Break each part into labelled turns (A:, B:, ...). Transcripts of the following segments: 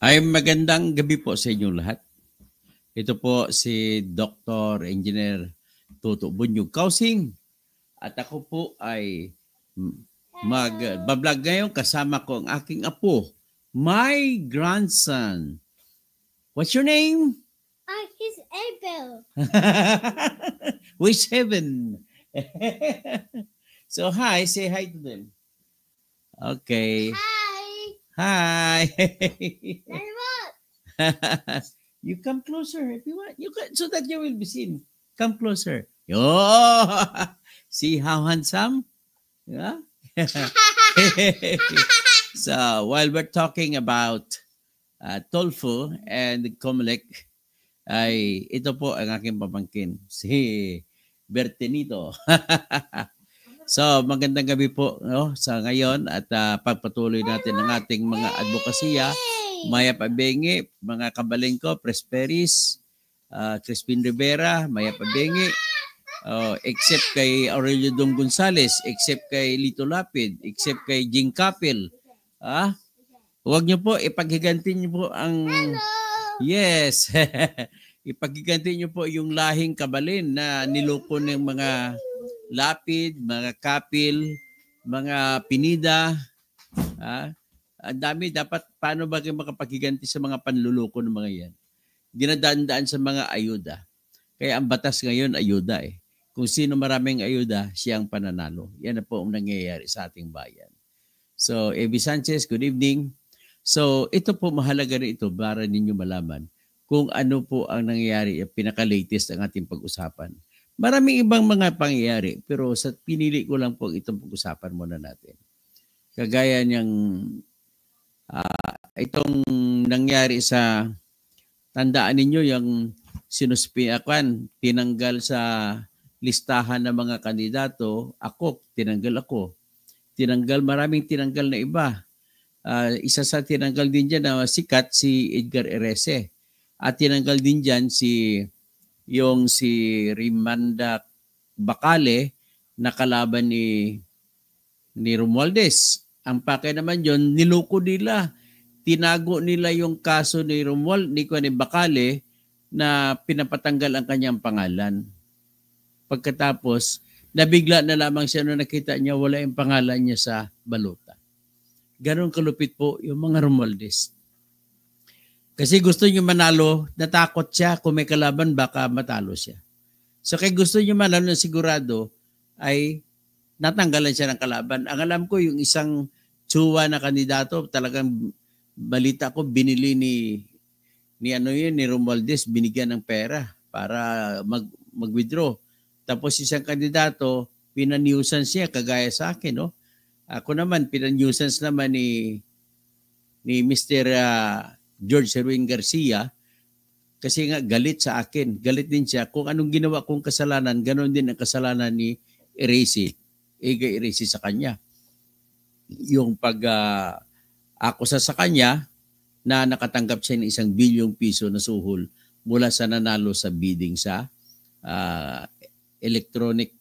A: Ay magandang gabi po sa inyong lahat. Ito po si Dr. Engineer Tuto Bunyog Kausing at ako po ay mag-vlog ngayon kasama ko ang aking apo, my grandson. What's your name?
B: He's Abel.
A: We're 7. So hi, say hi to them. Okay.
B: Hi.
A: Hi.
B: Then what?
A: You come closer if you want. You can, so that you will be seen. Come closer. Oh, see how handsome? Yeah. So while we're talking about Tolfo and Comelec, ay ito po ang aking pamangkin, si Bertinito. So magandang gabi po no, sa ngayon at pagpatuloy natin ang ating mga advokasya. Maya Pabengi, mga kabaling ko, Presperis, Crispin Rivera, Maya Pabengi, except kay Aurelio Dong Gonzales, except kay Lito Lapid, except kay Jing Capel. Huwag niyo po, ipaghiganti niyo po ang...
B: Hello!
A: Yes! Ipaghiganti niyo po yung lahing kabalin na niloko ng mga Lapid, mga Capel, mga Pinida, ang dami, dapat paano ba kayo makapaghiganti sa mga panluloko ng mga yan? Dinadaan-daan sa mga ayuda. Kaya ang batas ngayon, ayuda eh. Kung sino maraming ayuda, siyang pananalo. Yan na po ang nangyayari sa ating bayan. So, Evi Sanchez, good evening. So, ito po, mahalaga na ito para ninyo malaman kung ano po ang nangyayari, pinaka-latest ang ating pag-usapan. Maraming ibang mga pangyayari, pero sa pinili ko lang po itong pag-usapan muna natin. Kagaya niyang itong nangyari sa, tandaan ninyo yung tinanggal sa listahan ng mga kandidato, tinanggal ako. Maraming tinanggal na iba. Isa sa tinanggal din dyan na sikat, si Edgar Erese. At tinanggal din dyan si Rimanda Bacale na kalaban ni Romualdez. Ang pakay naman yon, niloko nila. Tinago nila yung kaso ni Bacale na pinapatanggal ang kanyang pangalan. Pagkatapos, nabigla na lamang siya nung nakita niya wala yung pangalan niya sa balota. Ganon kalupit po yung mga Romualdez. Kasi gusto niyo manalo, natakot siya kung may kalaban baka matalo siya. So kaya gusto niyo manalo na sigurado ay natanggalan siya ng kalaban. Ang alam ko yung isang tsuwa na kandidato, talagang balita ko binili ni Romualdez, binigyan ng pera para mag-withdraw. Tapos isang kandidato, pinaniusan siya kagaya sa akin, no? Ako naman pinaniusan naman ni Mr. George Erwin Garcia kasi nga galit sa akin. Galit din siya kung anong ginawa kong kasalanan, ganoon din ang kasalanan ni Eresi. Eresi sa kanya. Yung pag-akusa sa kanya na nakatanggap siya ng 1 bilyong piso na suhol mula sa nanalo sa bidding sa electronic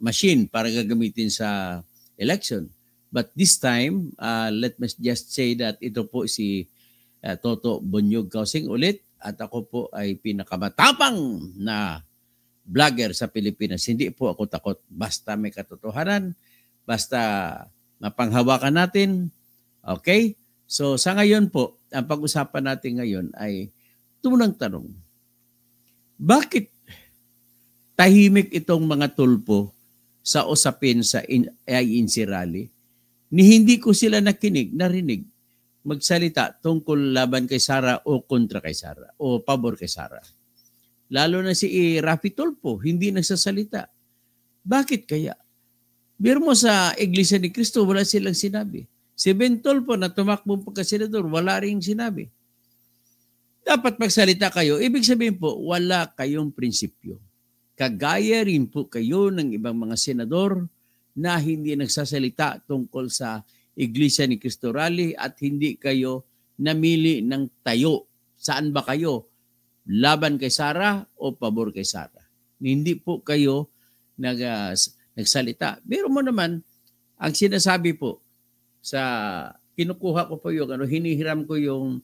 A: machine para gagamitin sa election. But this time, let me just say that ito po si Toto Bunyog Kausing ulit at ako po ay pinakamatapang na vlogger sa Pilipinas. Hindi po ako takot. Basta may katotohanan, basta mapanghawakan natin. Okay? So sa ngayon po, ang pag-usapan natin ngayon ay tunang tanong. Bakit tahimik itong mga tulpo sa usapin sa INC rally? Ni hindi ko sila narinig magsalita tungkol laban kay Sara o kontra kay Sara o pabor kay Sara. Lalo na si Rafi Tulfo, hindi nagsasalita. Bakit kaya? Biro mo sa Iglesia ni Cristo, wala silang sinabi. Si Ben Tulfo na tumakbong pagkasenador, wala rin sinabi. Dapat magsalita kayo. Ibig sabihin po, wala kayong prinsipyo. Kagaya rin po kayo ng ibang mga senador na hindi nagsasalita tungkol sa Iglesia ni Cristo Rally at hindi kayo namili ng tayo. Saan ba kayo? Laban kay Sara o pabor kay Sara? Hindi po kayo nagsalita. Pero mo naman, ang sinasabi po sa kinukuha ko po yung hinihiram ko yung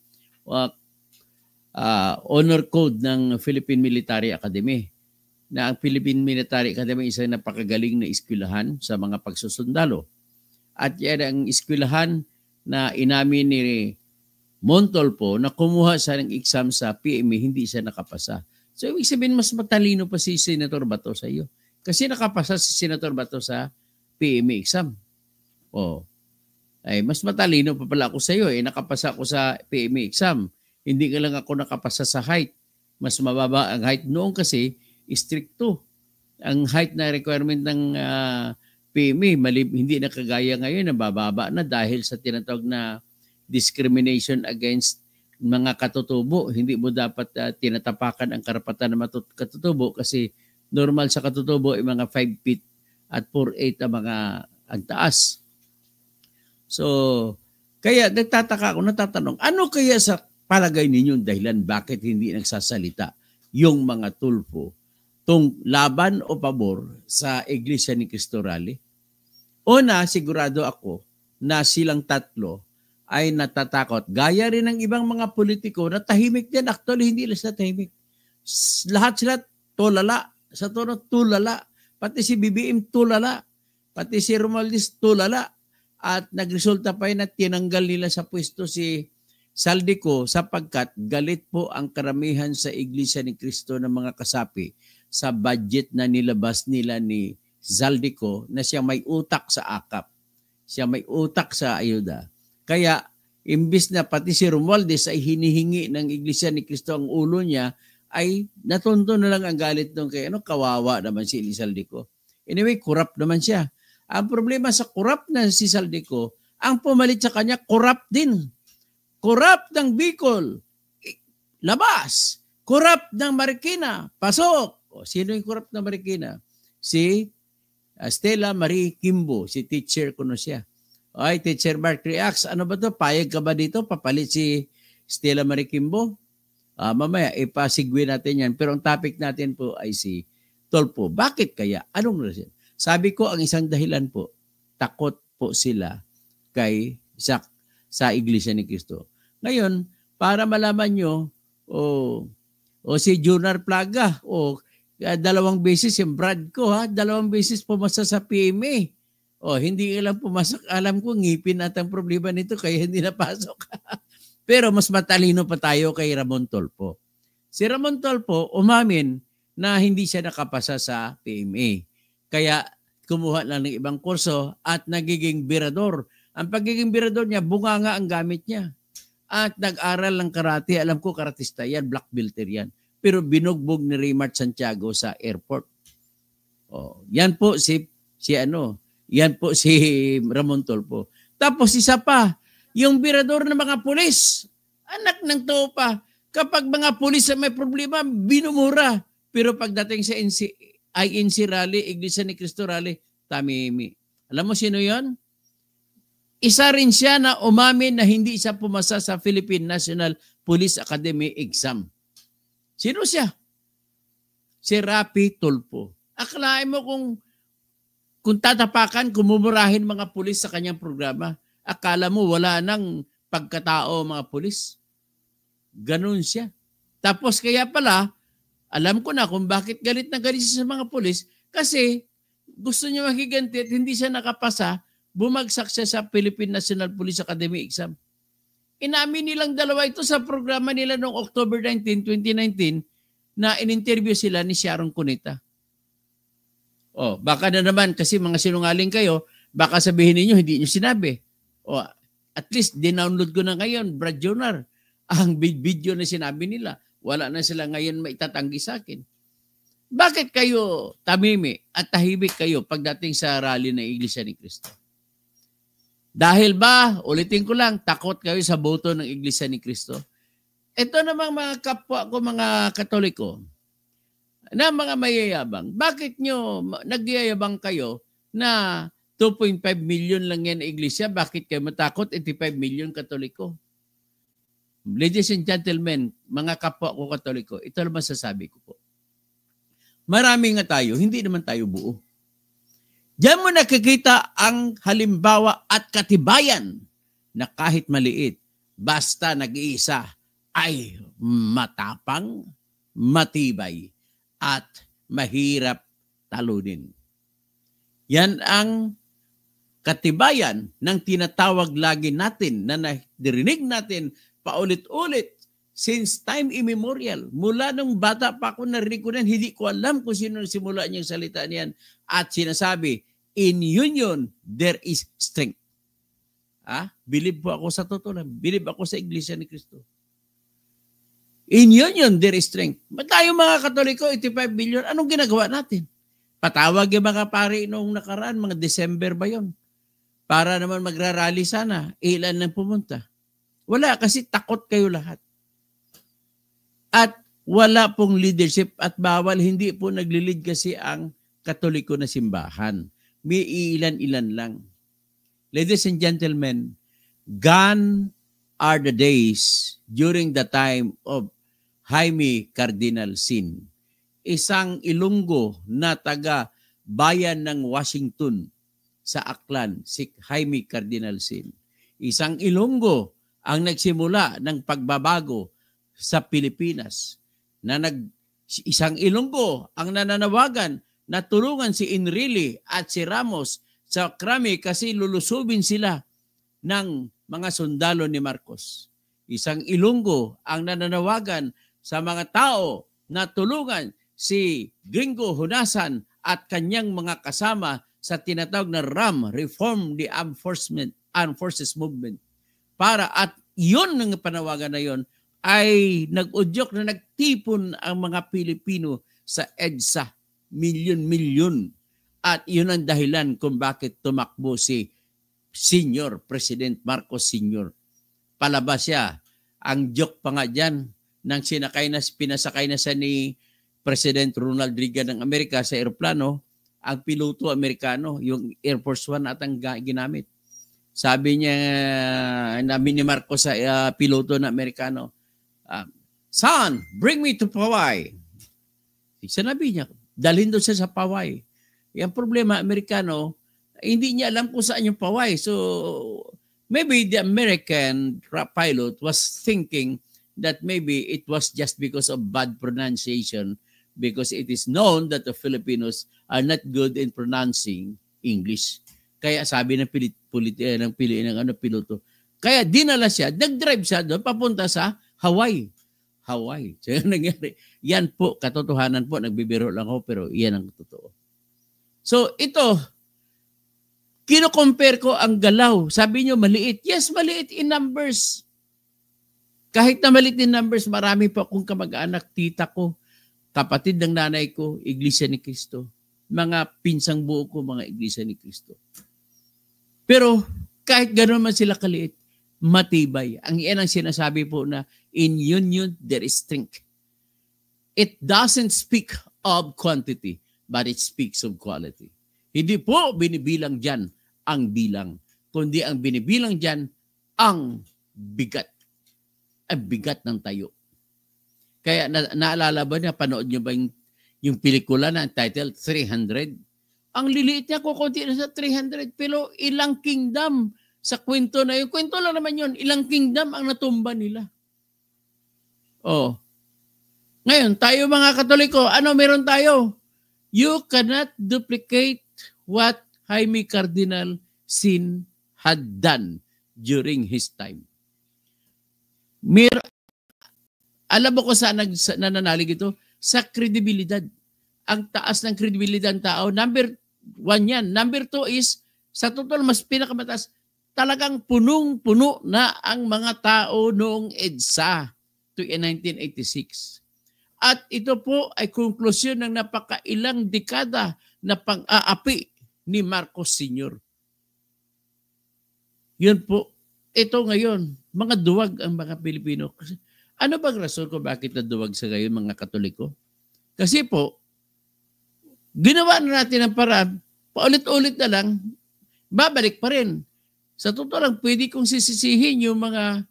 A: honor code ng Philippine Military Academy. Na ang Philippine Military Academy isang napakagaling na eskwelahan sa mga pagsusundalo. At yan ang eskwelahan na inamin ni Montolpo na kumuha sa ng exam sa PMA, hindi siya nakapasa. So, ibig sabihin, mas matalino pa si Senator Bato sa iyo. Kasi nakapasa si Senator Bato sa PMA exam. Ay, mas matalino pa pala ako sa iyo. Nakapasa ako sa PMA exam. Hindi ka lang ako nakapasa sa height. Mas mababa ang height noon kasi stricto. Ang height na requirement ng PMA, hindi na kagaya ngayon, nabababa na dahil sa tinatawag na discrimination against mga katutubo. Hindi mo dapat tinatapakan ang karapatan ng katutubo kasi normal sa katutubo ay mga 5 feet at 4'8" ang taas. So, kaya nagtataka ako, natatanong, ano kaya sa palagay ninyo dahilan bakit hindi nagsasalita yung mga tulpo tung laban o pabor sa Iglesia ni Cristo Rally? Una, sigurado ako na silang tatlo ay natatakot. Gaya rin ng ibang mga politiko na tahimik din. Actually, hindi sila tahimik. Lahat sila tulala. Sa tono, tulala. Pati si BBM tulala. Pati si Romualdez tulala. At nagresulta pa yun na tinanggal nila sa pwesto si Saldico sapagkat galit po ang karamihan sa Iglesia ni Cristo ng mga kasapi sa budget na nilabas nila ni Saldico na siya may utak sa akap. Siya may utak sa ayuda. Kaya imbis na pati si Romualdez ay hinihingi ng Iglesia ni Cristo ang ulo niya, ay natunto na lang ang galit nung kay kawawa naman si Saldico. Anyway, corrupt naman siya. Ang problema sa corrupt na si Saldico, ang pumalit sa kanya, corrupt din. Corrupt ng Bicol, labas. Corrupt ng Marikina, pasok. Sino yung corrupt na Marikina? Si Stella Marie Kimbo, si teacher ko na siya. Ay, Teacher Mark reacts. Ano ba to? Payag ka ba dito? Papalit si Stella Marie Kimbo? Mamaya, ipasigwi natin yan. Pero ang topic natin po ay si Tolpo. Bakit kaya? Anong reason? Sabi ko, ang isang dahilan po, takot po sila sa Iglesia ni Cristo. Ngayon, para malaman nyo, si Junar Plaga, 2 beses yung Brad ko, 2 beses pumasa sa PMA. Hindi lang pumasok. Alam ko, ngipin at ang problema nito kaya hindi napasok. Pero mas matalino pa tayo kay Ramon Tolpo. Si Ramon Tolpo umamin na hindi siya nakapasa sa PMA. Kaya kumuha lang ng ibang kurso at nagiging birador. Ang pagiging birador niya, bunganga ang gamit niya. At nag-aral ng karate. Alam ko, karatista yan, black belter yan. Pero binugbog ni Raymart Santiago sa airport. Yan po yan po si Ramon Tolpo. Tapos isa pa, yung birador ng mga pulis. Anak ng tao pa. Kapag mga pulis may problema, binumura. Pero pagdating sa INC Rally, Iglesia ni Cristo Rally, tamimi. Alam mo sino yon? Isa rin siya na umamin na hindi siya pumasa sa Philippine National Police Academy exam. Sino siya? Si Rapi Tulfo. Akalain mo kung tatapakan, kumumurahin mga pulis sa kanyang programa, akala mo wala nang pagkatao mga pulis. Ganun siya. Tapos kaya pala, alam ko na kung bakit galit na galit siya sa mga pulis, kasi gusto niya makiganti at hindi siya nakapasa, bumagsak siya sa Philippine National Police Academy exam. Inamin nilang dalawa ito sa programa nila noong October 19, 2019 na in-interview sila ni Sharon Cuneta. Baka na naman kasi mga sinungaling kayo, baka sabihin niyo hindi niyo sinabi. At least dinownload ko na ngayon, Brad Jonar, ang video na sinabi nila. Wala na sila ngayon maitatanggi sa akin. Bakit kayo tamimi at tahimik kayo pagdating sa rally ng Iglesia ni Cristo? Dahil ba, ulitin ko lang, takot kayo sa boto ng Iglesia ni Cristo? Ito namang mga kapwa ko, mga Katoliko, na mga mayayabang. Bakit nyo nagyayabang kayo na 2.5 million lang yan na Iglesia? Bakit kayo matakot 85 million Katoliko? Ladies and gentlemen, mga kapwa ko Katoliko, ito naman sasabi ko po. Marami nga tayo, hindi naman tayo buo. Diyan mo nakikita ang halimbawa at katibayan na kahit maliit, basta nag-iisa ay matapang, matibay, at mahirap talunin. Yan ang katibayan ng tinatawag lagi natin na narinig natin paulit-ulit since time immemorial. Mula nung bata pa ako narinig ko na, hindi ko alam kung sino simula niyang salita niyan. At sinasabi, in union, there is strength. Believe po ako sa totoo lang. Believe ako sa Iglesia ni Cristo. In union, there is strength. Tayo mga Katoliko, 85 billion, anong ginagawa natin? Patawag yung mga pari noong nakaraan, mga December ba yon? Para naman magrarally sana. Ilan nang pumunta? Wala, kasi takot kayo lahat. At wala pong leadership at bawal, hindi po naglilid kasi ang Katoliko na simbahan. May ilan-ilan lang. Ladies and gentlemen, gone are the days during the time of Jaime Cardinal Sin. Isang Ilonggo na taga bayan ng Washington sa Aklan, si Jaime Cardinal Sin. Isang Ilonggo ang nagsimula ng pagbabago sa Pilipinas. Isang Ilonggo ang nananawagan na tulungan si Enrile at si Ramos sa krami kasi lulusubin sila ng mga sundalo ni Marcos. Isang Ilonggo ang nananawagan sa mga tao na tulungan si Gringo Hunasan at kanyang mga kasama sa tinatawag na RAM, Reform the Armed Forces Movement. At yun ng panawagan na yun ay nag-udyok na nagtipon ang mga Pilipino sa EDSA, milyon-milyon. At yun ang dahilan kung bakit tumakbo si Senior President Marcos Sr. Palabas siya. Ang joke pa nga dyan, nang pinasakay na siya ni President Ronald Reagan ng Amerika sa aeroplano, ang piloto Amerikano, yung Air Force One at ang ginamit. Sabi niya, namin ni Marcos sa piloto na Amerikano, son, bring me to Poway. Sinabi niya, dalhin doon siya sa Poway. Yung problema, Amerikano, hindi niya alam kung saan yung Poway. So, maybe the American pilot was thinking that maybe it was just because of bad pronunciation, because it is known that the Filipinos are not good in pronouncing English. Kaya sabi ng piloto, kaya dinala siya, nag-drive siya doon, papunta sa Hawaii. So, yan nangyari. Yan po, katotohanan po, nagbibiro lang ako, pero yan ang totoo. So, ito, kino-compare ko ang galaw. Sabi nyo, maliit. Yes, maliit in numbers. Kahit na maliit in numbers, marami pa akong kamag-anak, tita ko, kapatid ng nanay ko, Iglesia ni Cristo. Mga pinsang buo ko, mga Iglesia ni Cristo. Pero, kahit gano'n man sila kaliit, matibay. Ang iyan ang sinasabi po na, in union, there is strength. It doesn't speak of quantity, but it speaks of quality. Hindi po binibilang dyan ang bilang, kundi ang binibilang dyan ang bigat. Ang bigat ng tayo. Kaya naalala ba niya, panood niyo ba yung pelikula na title 300? Ang liliit niya, kukunti na sa 300, pero ilang kingdom sa kwento na yun. Kwento lang naman yun, ilang kingdom ang natumba nila. Oh. Ngayon, tayo mga Katoliko, ano meron tayo? You cannot duplicate what Jaime Cardinal Sin had done during his time. Alam mo ko saan nananalig ito? Sa kredibilidad. Ang taas ng kredibilidad ng tao. Number 1 yan. Number 2 is, sa total, mas pinakamataas, talagang punong-puno na ang mga tao noong EDSA to 1986. At ito po ay konklusyon ng napakailang dekada na pang-aapi ni Marcos Sr. Yun po. Ito ngayon, mga duwag ang mga Pilipino. Ano bang rason kung bakit naduwag sa ngayon mga Katoliko? Kasi po, ginawa na natin ang paraan, paulit-ulit na lang, babalik pa rin. Sa totoo lang, pwede kong sisisihin yung mga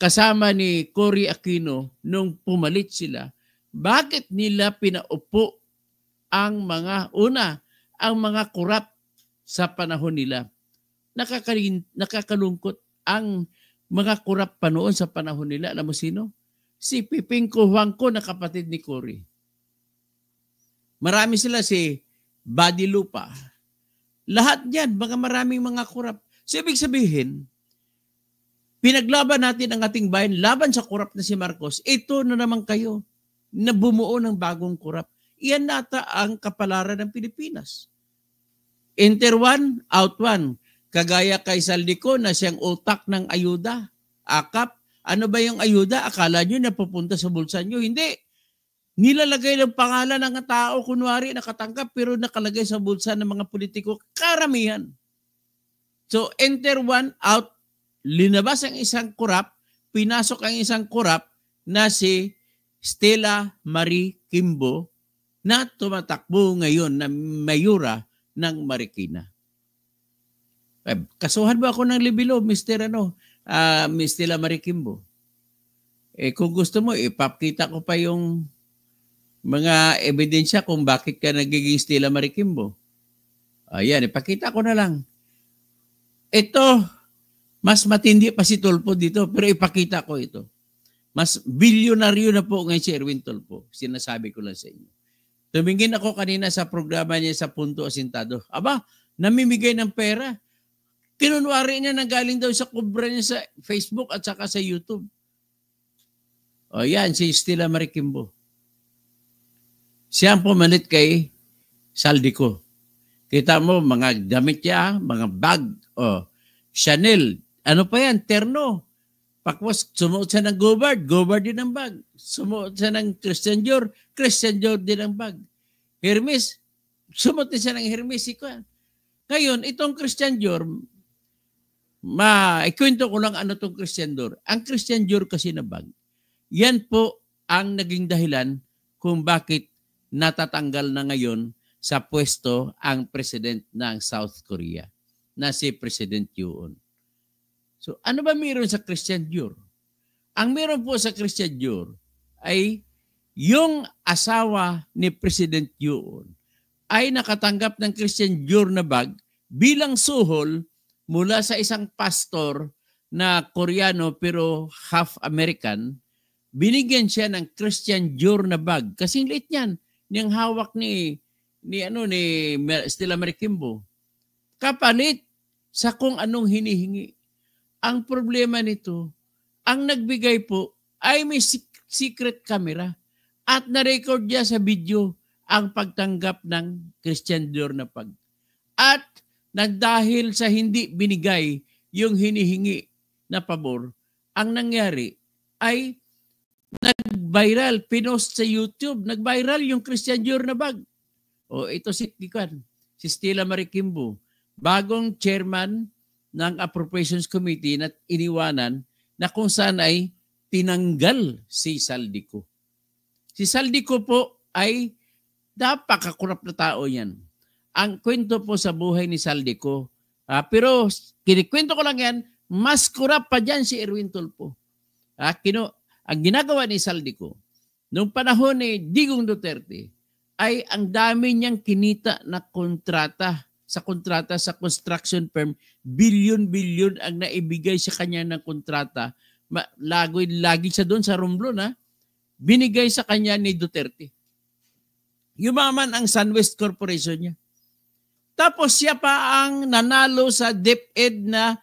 A: kasama ni Cory Aquino nung pumalit sila. Bakit nila pinaupo ang mga kurap sa panahon nila? Nakakalungkot ang mga kurap pa noon sa panahon nila. Alam mo sino? Si Piping Kuhuangco na kapatid ni Cory. Marami sila, si Buddy Lupa. Lahat yan, maraming mga kurap. So ibig sabihin, pinaglaban natin ang ating bayan laban sa kurap na si Marcos. Ito na naman kayo na bumuo ng bagong kurap. Iyan nata ang kapalaran ng Pilipinas. Enter one, out one. Kagaya kay Saldico na siyang utak ng ayuda. Akap, ano ba yung ayuda? Akala nyo na pupunta sa bulsa nyo? Hindi. Nilalagay ng pangalan ng tao, kunwari nakatanggap, pero nakalagay sa bulsa ng mga politiko, karamihan. So, enter one, out, linabas ang isang kurap, pinasok ang isang kurap na si Stella Marie Kimbo na tumatakbo ngayon na mayura ng Marikina. Kasuhan ba ako ng libilo, Mr. Miss Stella Marie Kimbo? Kung gusto mo, ipapakita ko pa yung mga ebidensya kung bakit ka nagiging Stella Marie Kimbo. Ayan, ipakita ko na lang. Ito, mas matindi pa si Tulfo dito, pero ipakita ko ito. Mas bilyonaryo na po ngayon si Erwin Tulfo. Sinasabi ko lang sa inyo. Tumingin ako kanina sa programa niya sa Punto Asintado. Aba, namimigay ng pera. Kinunwari niya na galing daw sa kubra niya sa Facebook at saka sa YouTube. O yan, si Stella Marie Kimbo. Siya ang pumalit kay Saldico. Kita mo, mga damit niya, mga bag, Chanel, ano pa yan, terno. Pakwas, sumuot siya ng Gobard din ang bag. Sumuot siya ng Christian Dior din ang bag. Hermes, sumuot din siya ng Hermes. Ngayon, itong Christian Dior, ikwento ko lang ano itong Christian Dior. Ang Christian Dior kasi na bag, yan po ang naging dahilan kung bakit natatanggal na ngayon sa pwesto ang president ng South Korea na si President Yoon. So ano ba meron sa Christian Dior? Ang meron po sa Christian Dior ay yung asawa ni President Yoon ay nakatanggap ng Christian Dior na bag bilang suhol mula sa isang pastor na Koreano pero half American. Binigyan siya ng Christian Dior na bag. Kasing liit niyan. Niyang hawak ni Stella Marie Kimbo. Kapalit sa kung anong hinihingi. Ang problema nito, ang nagbigay po ay may secret camera at na-record niya sa video ang pagtanggap ng Christian Dior na pag. At dahil sa hindi binigay yung hinihingi na pabor, ang nangyari ay nag-viral, pinost sa YouTube, nag-viral yung Christian Dior na bag. Ito si Stella Marie Kimbo, bagong chairman ng Appropriations Committee na iniwanan na kung saan ay tinanggal si Saldico. Si Saldico po ay napakakurap na tao yan. Ang kwento po sa buhay ni Saldico, pero kinikwento ko lang yan, mas kurap pa dyan si Erwin Tulfo. Ang ginagawa ni Saldico, noong panahon ni Digong Duterte, ay ang dami niyang kinita na kontrata sa construction firm. Bilyon-bilyon ang naibigay sa kanya ng kontrata. Lagi siya doon sa Romblon, binigay sa kanya ni Duterte. Yumaman ang SunWest Corporation niya. Tapos siya pa ang nanalo sa DepEd na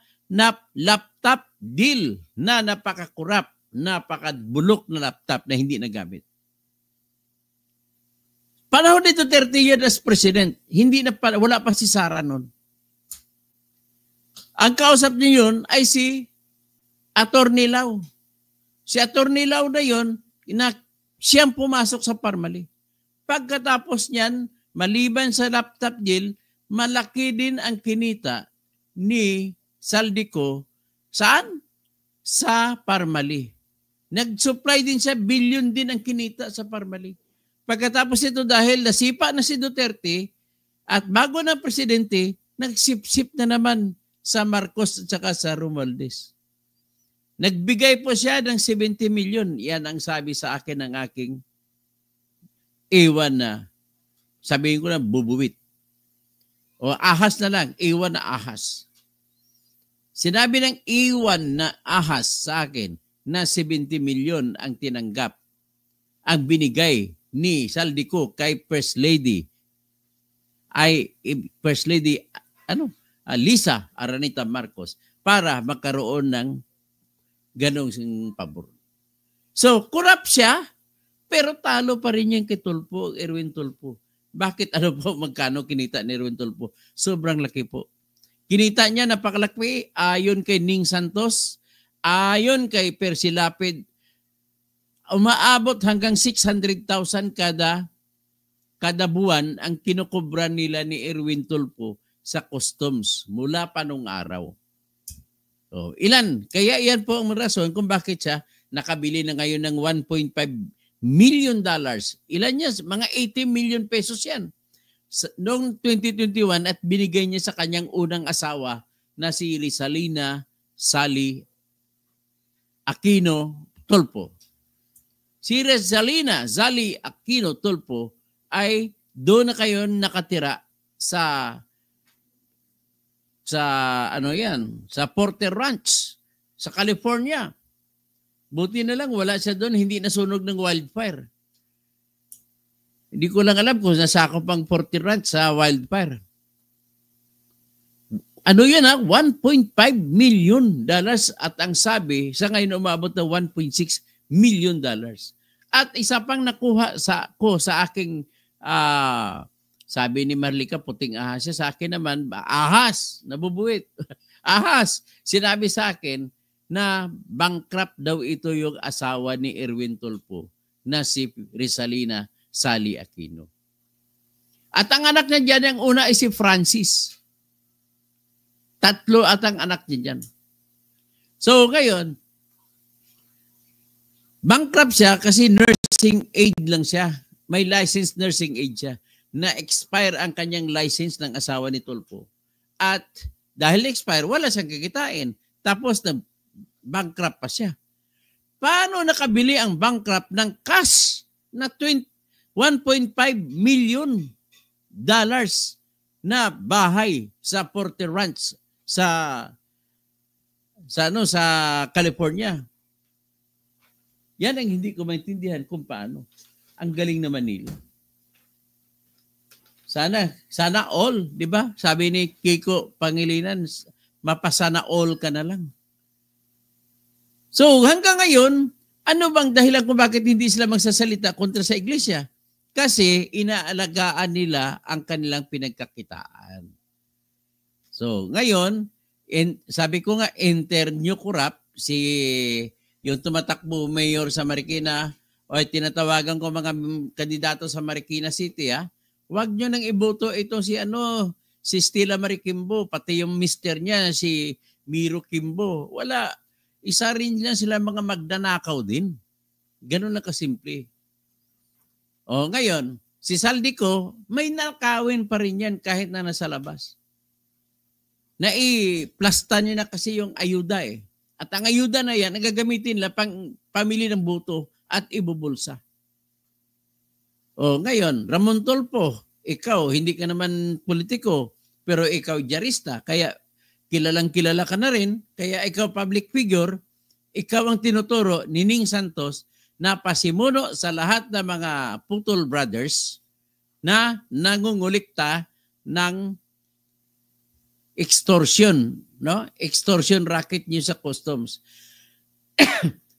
A: laptop deal na napakakurap. Napakabulok na laptop na hindi nagamit. Panahon ni Duterte yan as president, wala pa si Sara noon. Ang kausap niya yun ay si Atty. Lau. Si Atty. Lau na yun, siyang pumasok sa Parmali. Pagkatapos niyan, maliban sa laptop deal, malaki din ang kinita ni Saldico. Saan? Sa Parmali. Nag-supply din siya, billion din ang kinita sa Parmali. Pagkatapos ito dahil nasipa na si Duterte at bago na presidente, nagsip-sip na naman sa Marcos at saka sa Romualdez. Nagbigay po siya ng 70 million. Yan ang sabi sa akin ng aking iwan na, sabihin ko na bubuwit. O ahas na lang, iwan na ahas. Sinabi ng iwan na ahas sa akin na 70 million ang tinanggap, ang binigay ni Saldico kay First Lady Lisa Araneta Marcos para magkaroon ng ganong pabor. So, corrupt siya, pero talo pa rin yung kay Tulfo, Erwin Tulfo. Bakit magkano kinita ni Erwin Tulfo? Sobrang laki po. Kinita niya napakalaki ayon kay Ning Santos, ayon kay Percy Lapid, umaabot hanggang 600,000 kada buwan ang kinukubra nila ni Erwin Tulfo sa customs mula pa nung araw. So, ilan? Kaya iyan po ang rason kung bakit siya nakabili na ngayon ng $1.5 million. Ilan niya? Mga 80 million pesos yan. Noong 2021 at binigay niya sa kanyang unang asawa na si Rizalina Sally Aquino Tulfo. Si Rizalina Sally Aquino Tulfo ay doon na kayo nakatira sa Porter Ranch sa California. Buti na lang wala siya doon, hindi nasunog ng wildfire. Hindi ko lang alam kung nasakop ang Porter Ranch sa wildfire. Ano yan ha? $1.5 million at ang sabi sa ngayon umabot na $1.6 million. At isa pang nakuha sa aking sabi ni Marlica, puting ahas siya. Sa akin naman, ahas, nabubuit. Ahas. Sinabi sa akin na bankrupt daw ito yung asawa ni Erwin Tulfo na si Rizalina Sally Aquino. At ang anak niya dyan, ang una ay si Francis. 3 at ang anak niya dyan. So ngayon, bankrupt siya kasi nursing aid lang siya. May licensed nursing aid siya. Na-expire ang kanyang license ng asawa ni Tulfo. At dahil expire, wala siyang kikitain. Tapos na bankrupt pa siya. Paano nakabili ang bankrupt ng cash na $1.5 million na bahay sa Porter Ranch sa California? Yan ang hindi ko maintindihan kung paano. Ang galing naman nila. Sana all, di ba? Sabi ni Kiko Pangilinan, mapasana all ka na lang. So hanggang ngayon, ano bang dahilan kung bakit hindi sila magsasalita kontra sa iglesia? Kasi inaalagaan nila ang kanilang pinagkakitaan. So ngayon, sabi ko nga, enter new corrupt, yung tumatakbo mayor sa Marikina, o tinatawagan ko mga kandidato sa Marikina City, huwag nyo nang iboto ito si Stella Marie Kimbo, pati yung mister niya, si Miro Kimbo. Wala. Isa rin lang sila mga magdanakaw din. Ganun lang kasimple. O ngayon, si Saldico, may nakawin pa rin yan kahit na nasa labas. Naiplasta niya na kasi yung ayuda eh. At ang ayuda na yan, nagagamitin lang pang pamili ng boto at ibubulsa. O ngayon, Ramon Tulfo, ikaw, hindi ka naman politiko, pero ikaw diyarista, kaya kilalang kilala ka na rin, kaya ikaw public figure, ikaw ang tinuturo ni Ning Santos na pasimuno sa lahat ng mga putol brothers na nangungulikta ng extortion, no? Extortion racket niyo sa customs.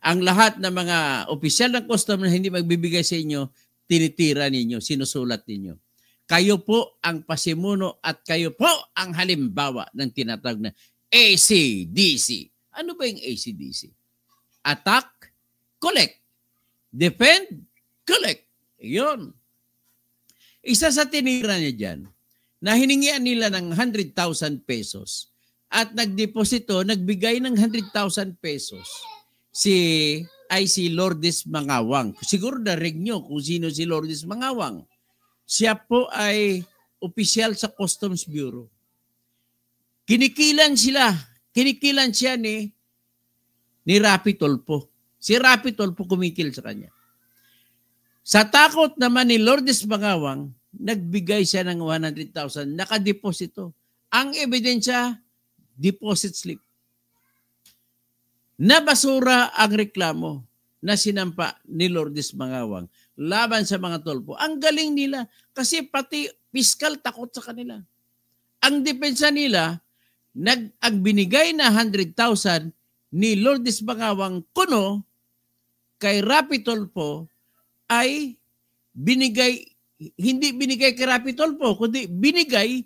A: Ang lahat ng mga opisyal ng customs na hindi magbibigay sa inyo, tinitira ninyo, sinusulat ninyo. Kayo po ang pasimuno at kayo po ang halimbawa ng tinatawag na ACDC. Ano ba yung ACDC? Attack, collect. Defend, collect. Yun. Isa sa tinira niya dyan, na hiningian nila ng 100,000 pesos at nagdeposito, nagbigay ng 100,000 pesos si Lourdes Mangawang. Siguro narinig nyo kung sino si Lourdes Mangawang. Siya po ay opisyal sa Customs Bureau. Kinikilan siya ni Rapi Tulfo. Si Rapi Tulfo kumikil sa kanya. Sa takot naman ni Lourdes Mangawang, nagbigay siya ng 100,000, nakadeposito. Ang ebidensya, deposit slip. na basura ang reklamo na sinampa ni Lourdes Mangawang laban sa mga tolpo. Ang galing nila kasi pati piskal takot sa kanila. Ang depensa nila, ang binigay na 100,000 ni Lourdes Mangawang kuno kay Rapi Tulfo ay hindi binigay kay Rapi Tulfo, kundi binigay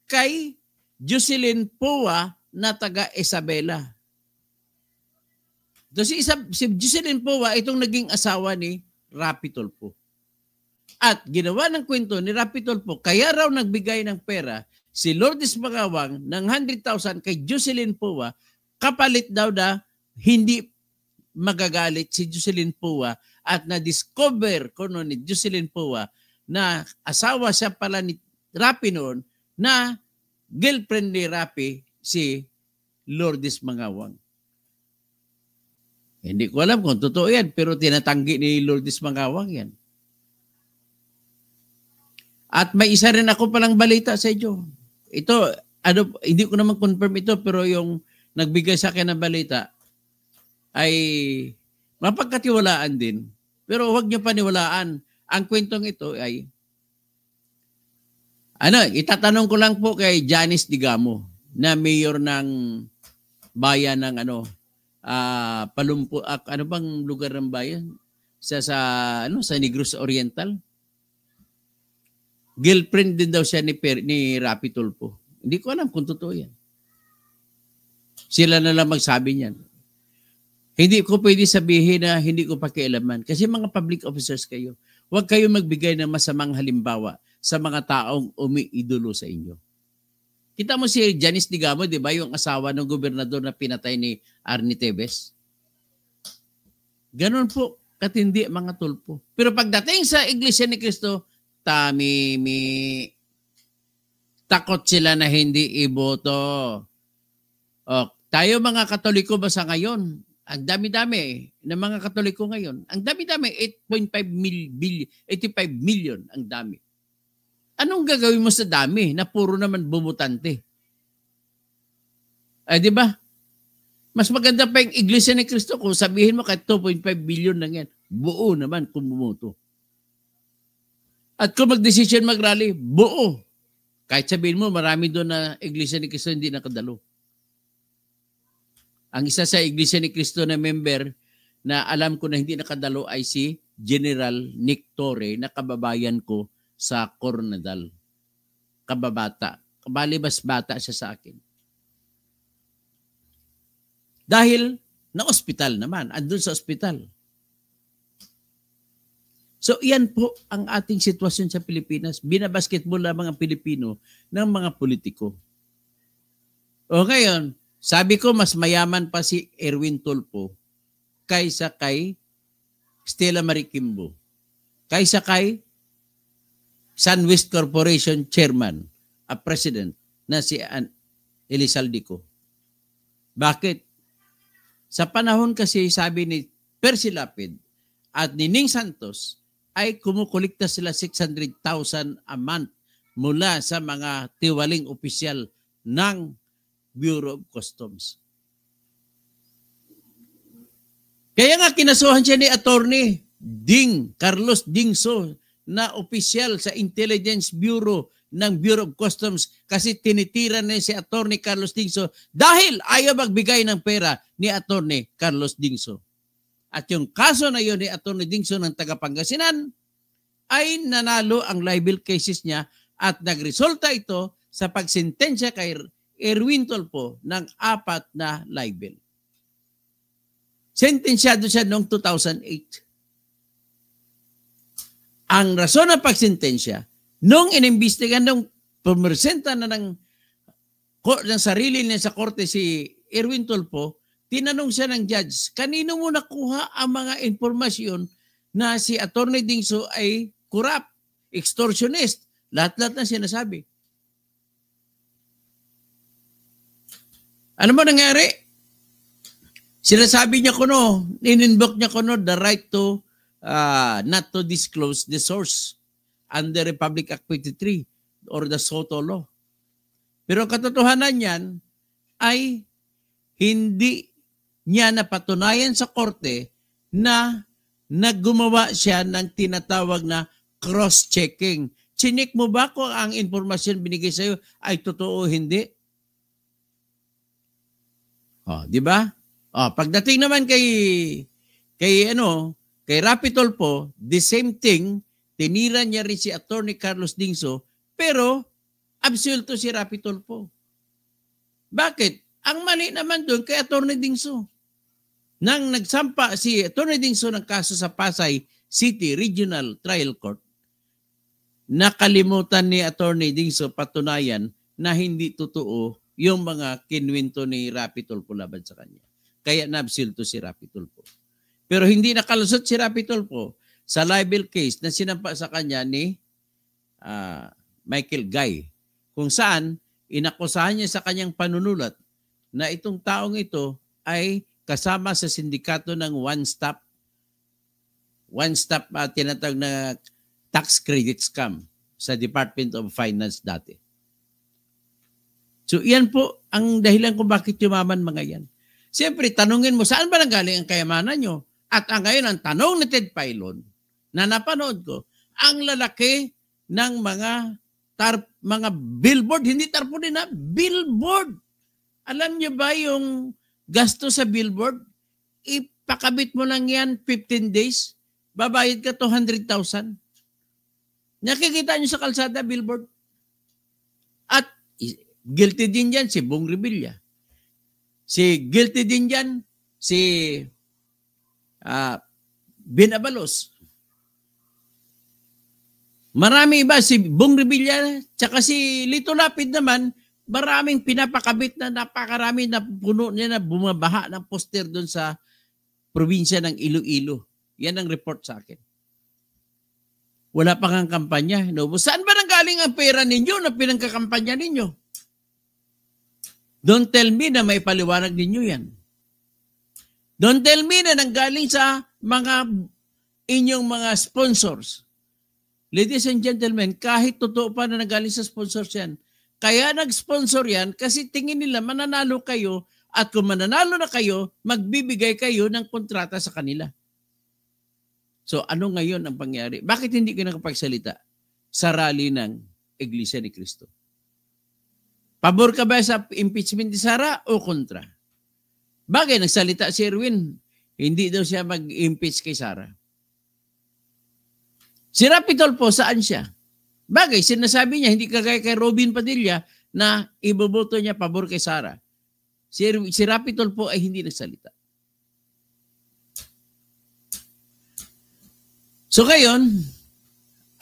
A: kay Jocelyn Poa na taga Isabela. So si Jocelyn Poa itong naging asawa ni Rapi Tulfo. At ginawa ng kwento ni Rapi Tulfo, kaya raw nagbigay ng pera si Lourdes Mangawang ng 100,000 kay Jocelyn Poa, kapalit daw na hindi magagalit si Jocelyn Poa at na-discover kuno ni Jocelyn Poa na asawa siya pala ni Rapi noon, na girlfriend ni Rapi si Lourdes Mangawang. Hindi ko alam kung totoo yan, pero tinatanggi ni Lourdes Mangawang yan. At may isa rin ako palang balita sa inyo. Ito, hindi ko naman confirm ito, pero yung nagbigay sa akin ng balita ay mapagkatiwalaan din. Pero huwag niyo paniwalaan. Ang kwentong ito ay, itatanong ko lang po kay Janice Digamo, na mayor ng bayan ng Palumpo, ano bang lugar ng bayan? Sa Negros Oriental. Girlfriend din daw siya ni Rapi Tulfo. Hindi ko alam kung totoo yan. Sila na lang magsabi niyan. Hindi ko pwede sabihin na hindi ko pakialaman. Kasi mga public officers kayo, huwag kayo magbigay ng masamang halimbawa sa mga taong umiidolo sa inyo. Kita mo si Janice Digamo, di ba? Yung asawa ng gobernador na pinatay ni Arnie Tevez. Ganon po katindi mga Tulfo. Pero pagdating sa Iglesia ni Cristo, takot sila na hindi iboto. Tayo mga Katoliko ba sa ngayon? Ang dami-dami ng mga Katoliko ngayon. Ang dami-dami, 85 million ang dami. Anong gagawin mo sa dami na puro naman bumutante? Ay, di ba? Mas maganda pa yung Iglesia ni Cristo kung sabihin mo kahit 2.5 billion lang yan. Buo naman kung bumoto. At kung mag-decision mag-rally, buo. Kahit sabihin mo, marami doon na Iglesia ni Cristo hindi nakadalo. Ang isa sa Iglesia ni Cristo na member na alam ko na hindi nakadalo ay si General Nick Torre, na kababayan ko sa Coronadal. Kababata. Kabalibas bata siya sa akin. Dahil na-ospital naman. Andun sa ospital. So, yan po ang ating sitwasyon sa Pilipinas. Binabasketball lamang ang Pilipino ng mga politiko. O ngayon, sabi ko mas mayaman pa si Erwin Tulfo kaysa kay Stella Marie Kimbo. Kaysa kay Sunwest Corporation Chairman, a President na si Elizalde Co. Bakit? Sa panahon kasi sabi ni Percy Lapid at ni Ning Santos, ay kumukulikta sila 600,000 a month mula sa mga tiwaling opisyal ng Bureau of Customs. Kaya nga kinasuhan siya ni Attorney Carlos Dingso na opisyal sa Intelligence Bureau ng Bureau of Customs kasi tinitira na si Attorney Carlos Dingso dahil ayaw magbigay ng pera ni Attorney Carlos Dingso. At yung kaso na yun ni Atty. Dingso ng taga-Pangasinan ay nanalo ang libel cases niya at nagresulta ito sa pagsentensya kay Erwin Tulfo ng 4 na libel. Sentensyado siya noong 2008. Ang rason ng pagsentensya, nung inimbestigan, nung pumersenta na ng sarili niya sa korte si Erwin Tulfo, tinanong siya ng judge, kanino mo nakuha ang mga informasyon na si Atty. Dingso ay corrupt, extortionist, lahat-lahat na sinasabi. Ano mo nangyari? Sinasabi niya ininvoke niya the right to not to disclose the source under Republic Act 23 or the SOTO law. Pero katotohanan niyan ay hindi niya napatunayan sa korte na naggumawa siya ng tinatawag na cross-checking. Chinik mo ba kung ang informasyon binigay sa'yo ay totoo o hindi? Di ba? Pagdating naman kay Rapi Tulfo, the same thing, tinira niya rin si Attorney Carlos Dingso, pero absuelto si Rapi Tulfo. Bakit? Ang mali naman doon kay Attorney Dingso. Nang nagsampa si Attorney Dingso ng kaso sa Pasay City Regional Trial Court, nakalimutan ni Attorney Dingso patunayan na hindi totoo yung mga kinwento ni Rapi Tulfo laban sa kanya. Kaya nabsulto si Rapi Tulfo. Pero hindi nakalusot si Rapi Tulfo sa libel case na sinampa sa kanya ni Michael Guy, kung saan inakusahan niya sa kanyang panunulat na itong taong ito ay kasama sa sindikato ng one-stop tinatawag na tax credit scam sa Department of Finance dati. So iyan po ang dahilan kung bakit yumaman mga yan. Siyempre, tanungin mo, saan ba nanggaling ang kayamanan nyo? At ngayon, ang tanong ni Ted Filon na napanood ko, ang lalaki ng mga billboard, hindi tarpaulin na, billboard. Alam nyo ba yung gasto sa billboard? Ipakabit mo lang yan 15 days, babayad ka 200,000. Nakikita nyo sa kalsada, billboard. At guilty din yan si Bong Revilla. Guilty din yan si Ben Abalos. Marami iba, si Bong Revilla, tsaka si Lito Lapid naman, maraming pinapakabit na napakarami na puno niya na bumabaha ng poster doon sa probinsya ng Iloilo. Yan ang report sa akin. Wala pa kang kampanya. No? Saan ba nanggaling ang pera ninyo na pinangkakampanya ninyo? Don't tell me na may paliwanag ninyo yan. Don't tell me na nanggaling sa inyong mga sponsors. Ladies and gentlemen, kahit totoo pa na nanggaling sa sponsors yan, kaya nag-sponsor yan kasi tingin nila mananalo kayo at kung mananalo na kayo, magbibigay kayo ng kontrata sa kanila. So ano ngayon ang pangyari? Bakit hindi ka nakapagsalita sa rally ng Iglesia ni Cristo? Pabor ka ba sa impeachment ni Sara o kontra? Bagay, nagsalita si Erwin, hindi daw siya mag-impeach kay Sara. Si Rapi Tulfo, saan siya? Bagay, sinasabi niya, hindi kagaya kay Robin Padilla na iboboto niya pabor kay Sara. Si Rapi Tulfo ay hindi nagsalita. So ngayon,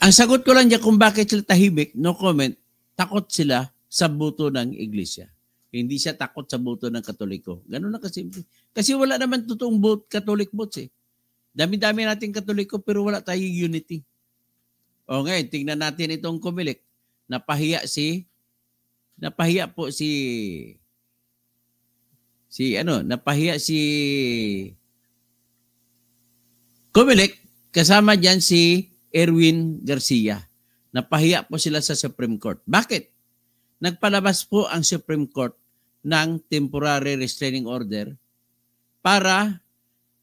A: ang sagot ko lang dyan kung bakit sila tahimik, no comment, takot sila sa boto ng iglesia. Hindi siya takot sa boto ng Katoliko. Ganun na kasimple. Kasi wala naman totoong Catholic votes eh. Dami-dami nating Katoliko pero wala tayong unity. O ngayon, tingnan natin itong Comelec. Napahiya Comelec, kasama dyan si Erwin Garcia. Napahiya po sila sa Supreme Court. Bakit? Nagpalabas po ang Supreme Court ng temporary restraining order para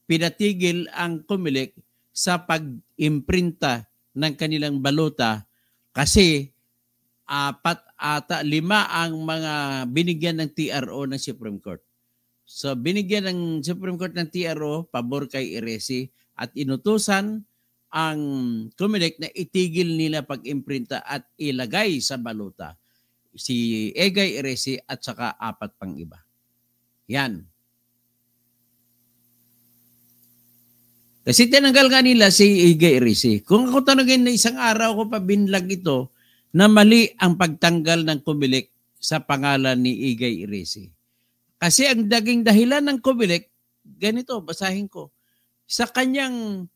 A: pinatigil ang Comelec sa pag-imprinta ng kanilang balota kasi 5 ang mga binigyan ng TRO ng Supreme Court. So binigyan ng Supreme Court ng TRO pabor kay Eresi at inutusan ang Comelec na itigil nila pag-imprinta at ilagay sa balota si Egay Eresi at saka 4 pang iba. Yan. Kasi tinanggal nga nila si Egay Eresi. Kung ako tanongin na isang araw ko pa binlag ito na mali ang pagtanggal ng Comelec sa pangalan ni Egay Eresi. Kasi ang daging dahilan ng Comelec, ganito, basahin ko. Sa kanyang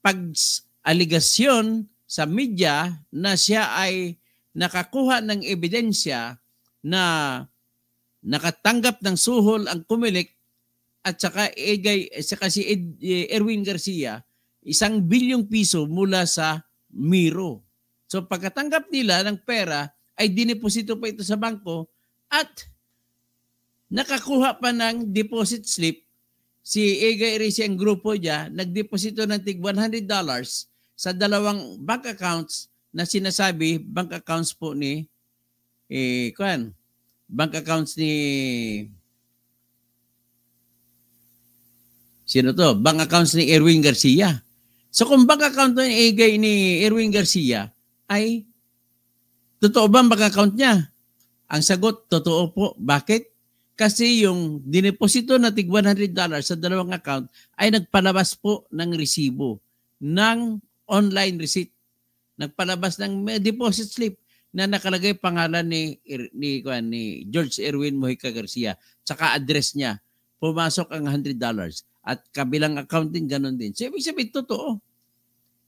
A: pag-aligasyon sa media na siya ay nakakuha ng ebidensya na nakatanggap ng suhol ang Comelec at saka si Erwin Garcia, 1 bilyong piso mula sa Miro. So pagkatanggap nila ng pera ay dineposito pa ito sa bangko at nakakuha pa ng deposit slip si Egay Risi ang grupo niya, nagdeposito ng tig $100 sa dalawang bank accounts na sinasabi, bank accounts po ni, bank accounts ni, sino to? Bank accounts ni Erwin Garcia. So kung bank account ni Egay ni Erwin Garcia, ay totoo ba ang bank account niya? Ang sagot, totoo po. Bakit? Kasi yung dineposito na tig $100 sa dalawang account ay nagpalabas po ng resibo, ng online receipt. Nagpalabas ng deposit slip na nakalagay pangalan ni George Erwin Mojica Garcia. Tsaka address niya. Pumasok ang $100. At kabilang account din, ganun din. So, ibig sabihin, totoo.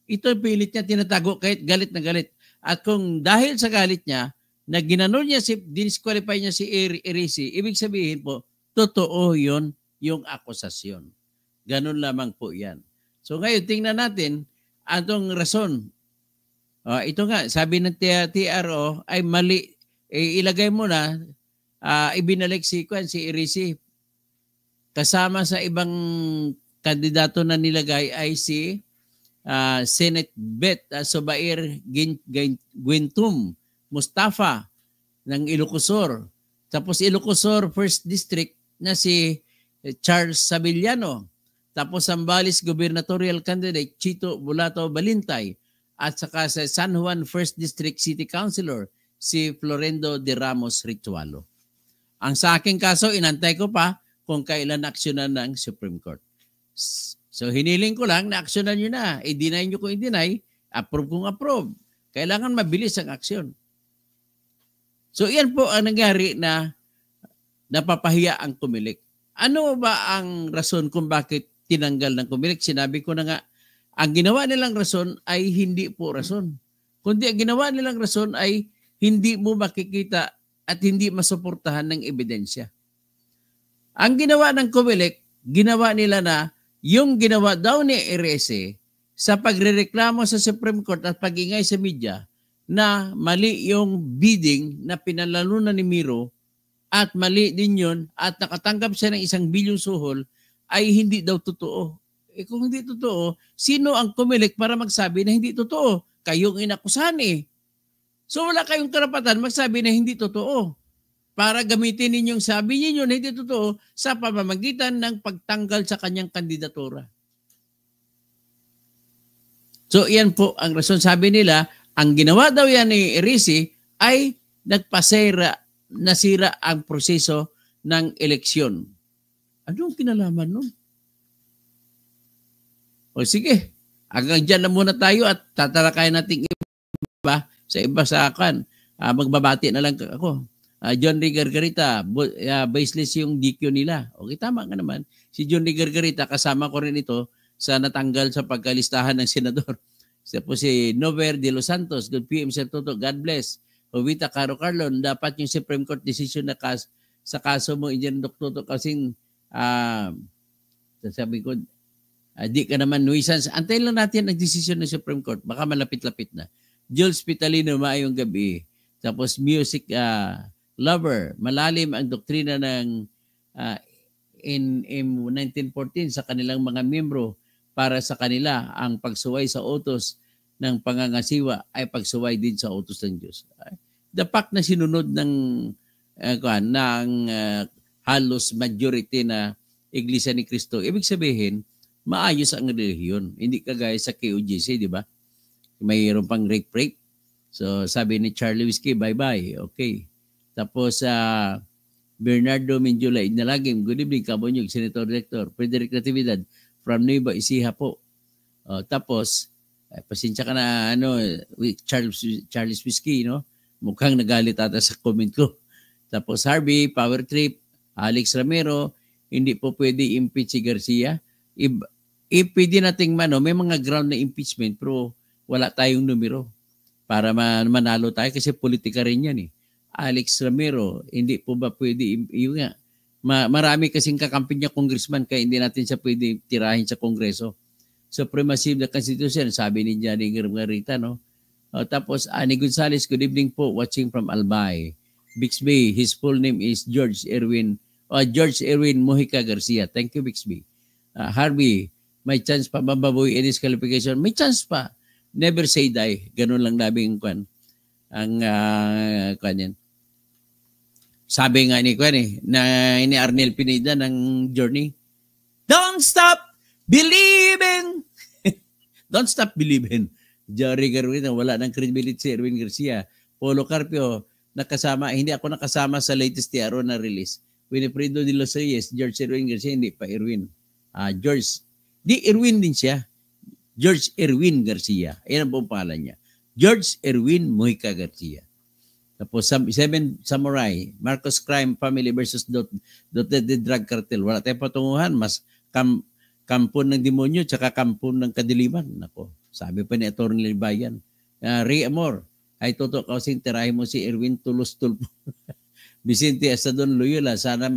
A: Ito pilit niya tinatago kahit galit na galit. At kung dahil sa galit niya, na ginanon niya, disqualify niya si Erisi, ibig sabihin po, totoo yon yung akusasyon. Ganun lamang po yan. So ngayon, tingnan natin, atong rason. Ito nga, sabi ng TRO, ay mali. Ilagay mo na, ibinalik si Erisi. Kasama sa ibang kandidato na nilagay ay si Senate Bet Subair Guintum Mustafa ng Ilocosur. Tapos Ilocosur 1st District na si Charles Sabillano. Tapos Zambales Gubernatorial Candidate Chito Bulato Balintay. At saka sa San Juan 1st District City Councilor si Florendo de Ramos Ritualo. Ang sa aking kaso, inantay ko pa kung kailan aksyonan ng Supreme Court. So hiniling ko lang na aksyonan nyo na. I-deny nyo kung i-deny, approve kung approve. Kailangan mabilis ang aksyon. So yan po ang nangyari na napapahiya ang Comelec. Ano ba ang rason kung bakit tinanggal ng Comelec? Sinabi ko na nga, ang ginawa nilang rason ay hindi po rason. Kundi ang ginawa nilang rason ay hindi mo makikita at hindi masuportahan ng ebidensya. Ang ginawa ng Comelec, ginawa nila na yung ginawa daw ni Erese sa pagrereklamo sa Supreme Court at pag-ingay sa media na mali yung bidding na pinalalunan ni Miro at mali din yun at nakatanggap siya ng 1 bilyong suhol ay hindi daw totoo. Kung hindi totoo, sino ang Comelec para magsabi na hindi totoo? Kayong inakusahan eh. So wala kayong karapatan magsabi na hindi totoo para gamitin ninyong sabi ninyo na hindi totoo sa pamamagitan ng pagtanggal sa kanyang kandidatura. So yan po ang rason. Sabi nila, ang ginawa daw yan ni Erisi ay nasira ang proseso ng eleksyon. Anong kinalaman nun? O sige, hanggang dyan na muna tayo at tatalakayan natin iba sa akin. Magbabati na lang ako. John Ray Gargarita, baseless yung DQ nila. Okay, tama nga naman. Si John Ray Gargarita, kasama ko rin ito sa natanggal sa pagkalistahan ng senador. Tapos si Nover de los Santos, good PM Sir Toto, God bless. Jovita Caro Carlon, dapat yung Supreme Court decision na sa kaso mo, Engineer Dr. Toto, kasing sabi ko, di ka naman nuisance. Antayin lang natin ang decision ng Supreme Court. Baka malapit-lapit na. Jules Pitalino, maayong gabi. Tapos music lover, malalim ang doktrina ng NM 1914 sa kanilang mga membro. Para sa kanila, ang pagsuway sa utos ng pangangasiwa ay pagsuway din sa utos ng Diyos. The fact na sinunod ng halos majority na Iglesia ni Cristo, ibig sabihin, maayos ang relihiyon. Hindi kagaya sa KOJC, di ba? Mayroon pang rape. So sabi ni Charlie Whiskey, bye-bye. Okay. Tapos Bernardo Minjula Inalagim, good evening, Kabonyog, Senator Director, Frederick Natividad, from Nueva Ecija po. Tapos, pasensya ka na, Charles Whiskey, no? Mukhang nagalit ata sa comment ko. Tapos Harvey, Power Trip, Alex Ramiro, hindi po pwede impeach si Garcia. Pwede nating may mga ground na impeachment, pero wala tayong numero para manalo tayo kasi politika rin yan eh. Alex Ramiro, hindi po ba pwede, yun nga, marami kasing kakampi niya congressman kaya hindi natin siya pwede tirahin sa Kongreso. Supremacy of the Constitution, sabi ni Johnny Gargarita, no? Tapos, Ani Gonzales, good evening po, watching from Albay. Bixby, his full name is George Erwin Mojica Garcia. Thank you, Bixby. Harvey, may chance pa mababoy in disqualification. May chance pa. Never say die. Ganun lang labing kwan. Ang kwan yan. Sabi nga ni kwan ni Arnel Pineda ng Journey, don't stop believing. Don't stop believing. Jerry Garwin, wala ng credibility si Erwin Garcia. Polo Carpio, hindi ako nakasama sa latest TRO na release. Winifredo de los Reyes, George Erwin Garcia, hindi pa Erwin. George, di Erwin din siya. George Erwin Garcia. Ayan ang buong pangalan niya. George Erwin Mujica Garcia. Tapos Seven Samurai, Marcos Crime Family versus Duterte Drug Cartel. Wala tayong patunguhan, mas kampon ng demonyo tsaka kampon ng kadiliman. Nako, sabi pa ni Atty. Libayan. Ray Amor, ay totoo kasing tirahin mo si Erwin Tulos-Tulpo. Vicente Estadon Loyola, sana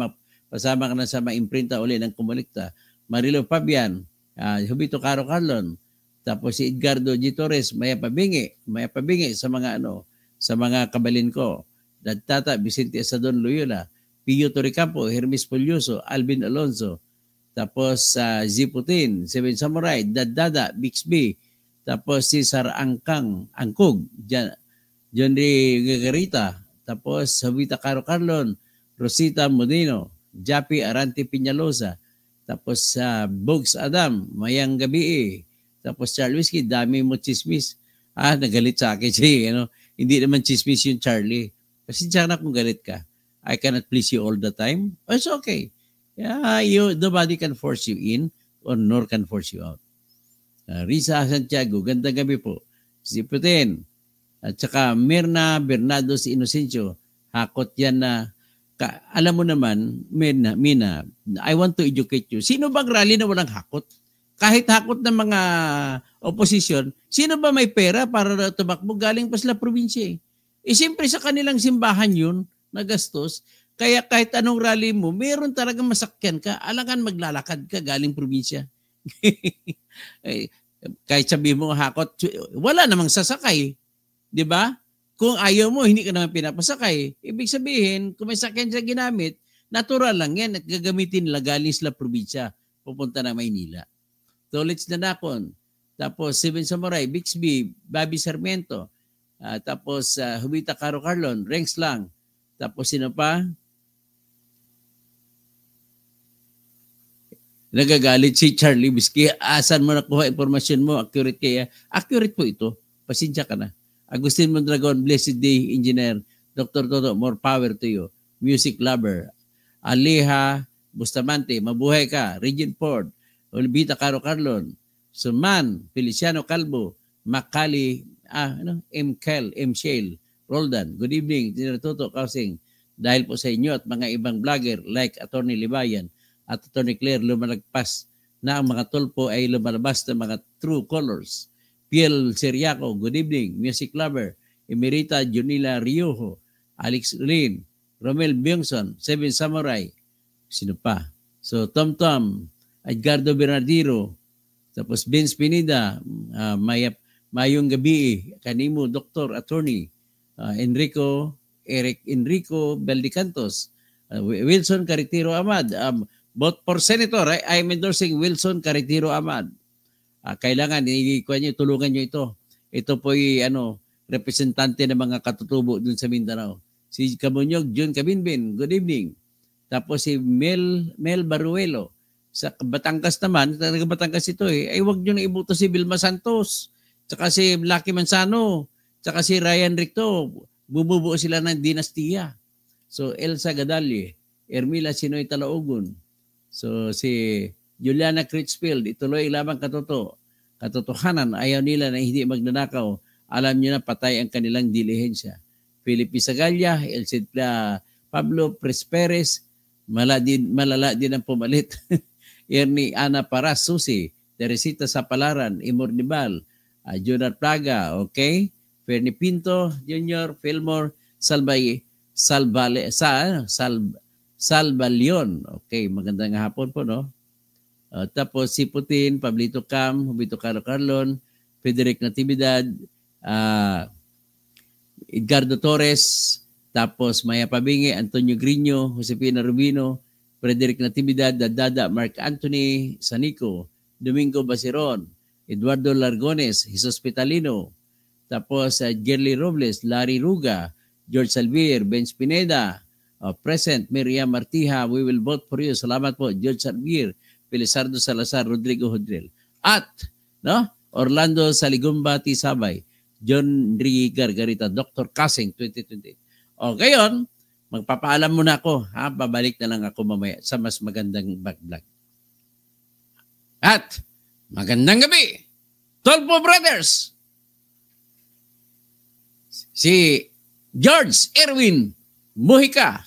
A: pasama ka na sa maimprinta uli ng Komunikta. Marilo Fabian, Hubito Caro Carlon, tapos si Edgardo G. Torres, Maya Pabingi sa mga kabalin ko. Tata Vicente Estadon Loyola, Pio Torrecampo, Hermes Polyoso, Alvin Alonso, tapos Ziputin, Seven Samurai, Dada, Bixby, tapos si Sar Angkog, John Ray Gagarita, tapos Hubita Caro Carlon, Rosita Modino, Japi Arante Piñalosa, tapos Bogs Adam, Mayang Gabi, tapos Charlie Whiskey, dami mo chismis. Nagalit sa akin siya, hindi naman chismis yung Charlie. Kasi siya na kung galit ka. I cannot please you all the time. It's okay. Nobody can force you in or nor can force you out. Risa Santiago, gandang gabi po. Si Putin, at saka Mirna Bernardo si Inocencio, hakot yan na, alam mo naman, Mina, I want to educate you. Sino bang rally na walang hakot? Kahit hakot ng mga opposition, sino ba may pera para tumakbo galing pa sila probinsya? Siyempre sa kanilang simbahan yun, na gastos. Kaya kahit anong rally mo, meron talagang masakyan ka. Alangan maglalakad ka galing probinsya. Kahit sabi mo hakot, wala namang sasakay. Di ba? Kung ayaw mo, hindi ka naman pinapasakay. Ibig sabihin, kung may sakyan siya ginamit, natural lang yan at gagamitin nila galing sila probinsya. Pupunta na Maynila. Tolits na Nakon. Tapos Seven Samurai, Bixby, Bobby Sarmiento. Tapos Hubita Caro Carlon, Rengs Lang. Tapos sino pa? Nagagalit si Charlie Whiskey. Asan mo nakuha informasyon mo? Accurate kaya? Accurate po ito. Pasensya ka na. Agustin Mondragon, blessed day, engineer. Dr. Toto, more power to you. Music lover. Aleha Bustamante, mabuhay ka. Regine Ford, Olvita Caro Carlon. Suman, Feliciano Calvo, Makali, M. Shale, Roldan. Good evening, Dr. Toto Kausing. Dahil po sa inyo at mga ibang vlogger like Atty. Libayan at Atty. Claire, lumalagpas na ang mga tulpo ay lumalabas ng mga true colors. Piel Seriaco, good evening. Music lover, Emerita Junila Riojo, Alex Lin, Romel Byungson, Seven Samurai. Sino pa? So, Tom Tom, Edgardo Bernardino, tapos Vince Pineda, Mayong Gabi, Kanimo, Dr. Attorney, Eric Enrico Beldicantos, Wilson Caritiro Amad. Vote for Senator, I'm endorsing Wilson Caritiro Amad. Kailangan tulungan nyo ito. Ito po representante ng mga katutubo dun sa Mindanao. Si Kamunyog Jun Kabinbin, good evening. Tapos si Mel Baruelo. Sa Batangas naman, talaga Batangas ito ay wag nyo na ibuto si Vilma Santos. Tsaka si Lucky Manzano. Tsaka si Ryan Ricto. Bumubuo sila ng dinastiya. So Elsa Gadalie, Ermila Sinoy Talaogun. So si Juliana Critchfield, ituloy lamang katotohanan, ayaw nila na hindi magnanakaw. Alam nyo na patay ang kanilang dilihensya. Philip Isagalla, Elcid Pablo Presperes, malala din ang pumalit. Ernie Ana Paras, Susi, Teresita Sapalaran, Imor Nibal, Jonat Plaga, okay? Fernie Pinto, Junior, Fillmore, Salvalion. Okay, magandang hapon po, no? Tapos si Putin, Pablito Cam, Hubito Caro Carlon, Frederick Natividad, Edgardo Torres, tapos Maya Pabingi, Antonio Grino, Josefina Rubino, Frederick Natividad, Dadada, Mark Anthony Sanico, Domingo Basiron, Eduardo Largones, Jesus Pitalino, tapos Gerly Robles, Larry Ruga, George Salvier, Benz Pineda, present, Miriam Martija, we will vote for you. Salamat po, George Salvier, Felizardo Salazar, Rodrigo Hodril. At, no, Orlando Saligumba Tisabay, John Enrique Gargarita, Dr. Kasing, 2020. O, ngayon, magpapaalam muna ako, ha? Babalik na lang ako mamaya sa mas magandang backvlog. At, magandang gabi, Tolpo Brothers! Si George Erwin Mujica,